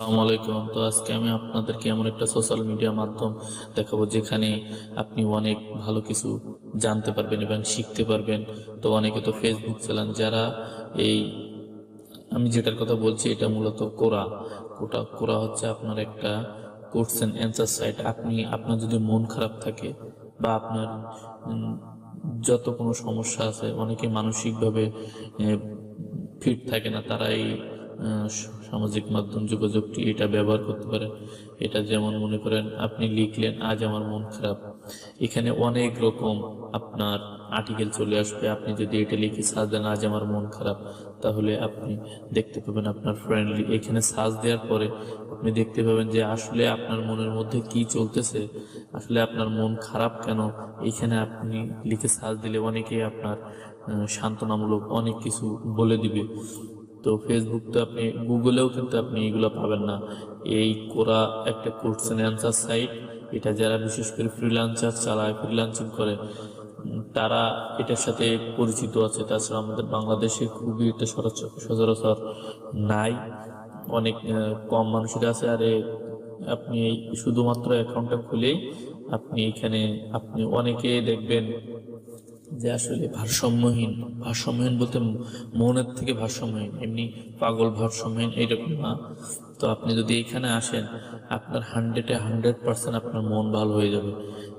আসসালামু আলাইকুম। তো আজকে আমি আপনাদেরকে এমন একটা সোশ্যাল মিডিয়া মাধ্যম দেখাবো যেখানে আপনি অনেক ভালো কিছু জানতে পারবেন এবং শিখতে পারবেন। তো অনেকে তো ফেসবুক চালান, যারা এই আমি যেটার কথা বলছি এটা মূলত কোরা। কোরা হচ্ছে আপনার একটা কোশ্চেন অ্যান্সার সাইট। আপনার যদি মন খারাপ থাকে বা আপনার উম, যত কোনো সমস্যা আছে, অনেকে মানসিকভাবে ফিট থাকে না, তারা এই সামাজিক মাধ্যম যোগাযোগটি এটা ব্যবহার করতে পারেন। এটা যেমন মনে করেন আপনি লিখলেন আজ আমার মন খারাপ, এখানে অনেক রকম আপনার আর্টিকেল চলে আসবে। আপনি যদি এটা লিখে সার্চ দেন আজ আমার মন খারাপ, তাহলে আপনি দেখতে পাবেন আপনার ফ্রেন্ডলি। এখানে সার্চ দেওয়ার পরে আপনি দেখতে পাবেন যে আসলে আপনার মনের মধ্যে কি চলতেছে, আসলে আপনার মন খারাপ কেন। এখানে আপনি লিখে সার্চ দিলে অনেকে আপনার সান্ত্বনামূলক অনেক কিছু বলে দিবে। তো ফেসবুক তো আপনি গুগলেও কিন্তু আপনি এগুলো পাবেন না। এই কোরা একটা কোশ্চেন অ্যান্সার সাইট। এটা যারা বিশেষ করে ফ্রিল্যান্সার চালায়, ফ্রিল্যান্সিং করে, তারা এটার সাথে পরিচিত আছে। তাছাড়া আমাদের বাংলাদেশে খুবই এটা সচরাচর নাই, অনেক কম মানুষের আছে। আর আপনি এই শুধুমাত্র অ্যাকাউন্টটা খুলেই আপনি এখানে আপনি অনেকে দেখবেন যে আসলে ভারসাম্যহীন বলতে মনের থেকে ভারসাম্যহীন, এমনি পাগল ভারসাম্যহীন এইরকম না। তো আপনি যদি এখানে আসেন, আপনার 100% আপনার মন ভালো হয়ে যাবে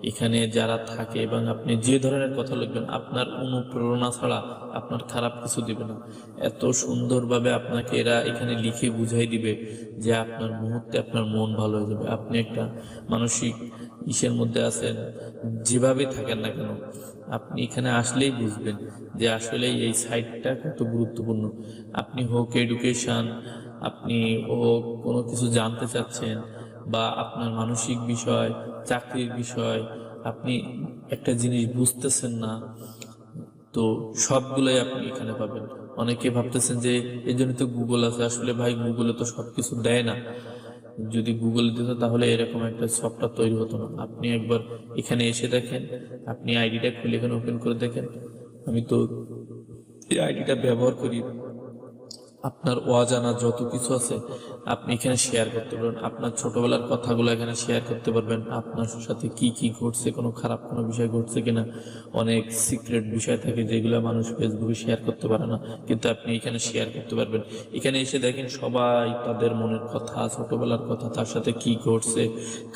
এখানে যারা থাকে। এবং আপনি যে ধরনের কথা লিখবেন, আপনার অনুপ্রেরণা ছাড়া আপনার খারাপ কিছু দিবে না। এত সুন্দরভাবে আপনাকে এরা এখানে লিখে বুঝাই দিবে যে আপনার মুহূর্তে আপনার মন ভালো হয়ে যাবে। আপনি একটা মানসিক ইসের মধ্যে আছেন, যেভাবে থাকেন না কেন, আপনি এখানে আসলেই বুঝবেন যে আসলে এই সাইটটা কত গুরুত্বপূর্ণ। আপনি হোক এডুকেশন, আপনি হোক কোনো কিছু জানতে চাচ্ছেন, বা আপনার মানসিক বিষয়, চাকরির বিষয়, আপনি একটা জিনিস বুঝতেছেন না, তো সবগুলোই আপনি এখানে পাবেন। অনেকে ভাবতেছেন যে এই জন্য তো গুগল আছে। আসলে ভাই, গুগলে তো সবকিছু দেয় না। যদি গুগল দিত তাহলে এরকম একটা সফটওয়্যার তৈরি হতো না। আপনি একবার এখানে এসে দেখেন, আপনি আইডিটা খুলে এখানে ওপেন করে দেখেন। আমি তো এই আইডিটা ব্যবহার করি। আপনার অজানা যত কিছু আছে আপনি এখানে শেয়ার করতে পারবেন। আপনার ছোটবেলার কথাগুলো এখানে শেয়ার করতে পারবেন। আপনার সাথে কি কি ঘটছে, কোনো খারাপ কোনো বিষয় ঘটছে কিনা। অনেক সিক্রেট বিষয় থাকে যেগুলো মানুষ ফেসবুকে শেয়ার করতে পারে না, কিন্তু আপনি এখানে শেয়ার করতে পারবেন। এখানে এসে দেখেন সবাই তাদের মনের কথা, ছোটবেলার কথা, তার সাথে কি ঘটছে,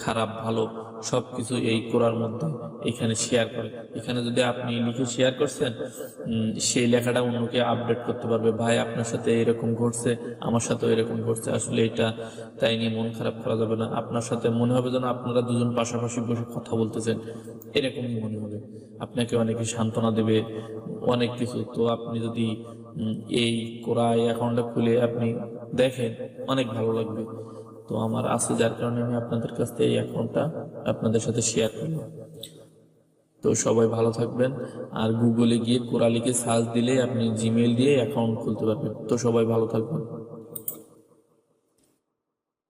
খারাপ ভালো সবকিছু এই করার মধ্যে এখানে শেয়ার করে। এখানে যদি আপনি লিখে শেয়ার করছেন, সেই লেখাটা অন্যকে আপডেট করতে পারবে, ভাই আপনার সাথে এরকম ঘটছে, আমার সাথেও এরকম ঘটছে। আসলে এটা তাই নিয়ে মন খারাপ করা যাবে না। আপনার সাথে মনে হবে যেন আপনারা দুজন পাশাপাশি বসে কথা বলতেছেন, এরকমই মনে হবে। আপনাকে অনেকে সান্ত্বনা দেবে, অনেক কিছু। তো আপনি যদি এই কোরা অ্যাকাউন্টটা খুলে আপনি দেখেন, অনেক ভালো লাগবে। তো আমার আছে, যার কারণে আমি আপনাদের কাছ থেকে এই অ্যাকাউন্টটা আপনাদের সাথে শেয়ার করলাম। তো সবাই ভালো থাকবেন। আর গুগলে গিয়ে কোরা লিখে সার্চ দিলে আপনি জিমেল দিয়ে অ্যাকাউন্ট খুলতে পারবেন। তো সবাই ভালো থাকবেন।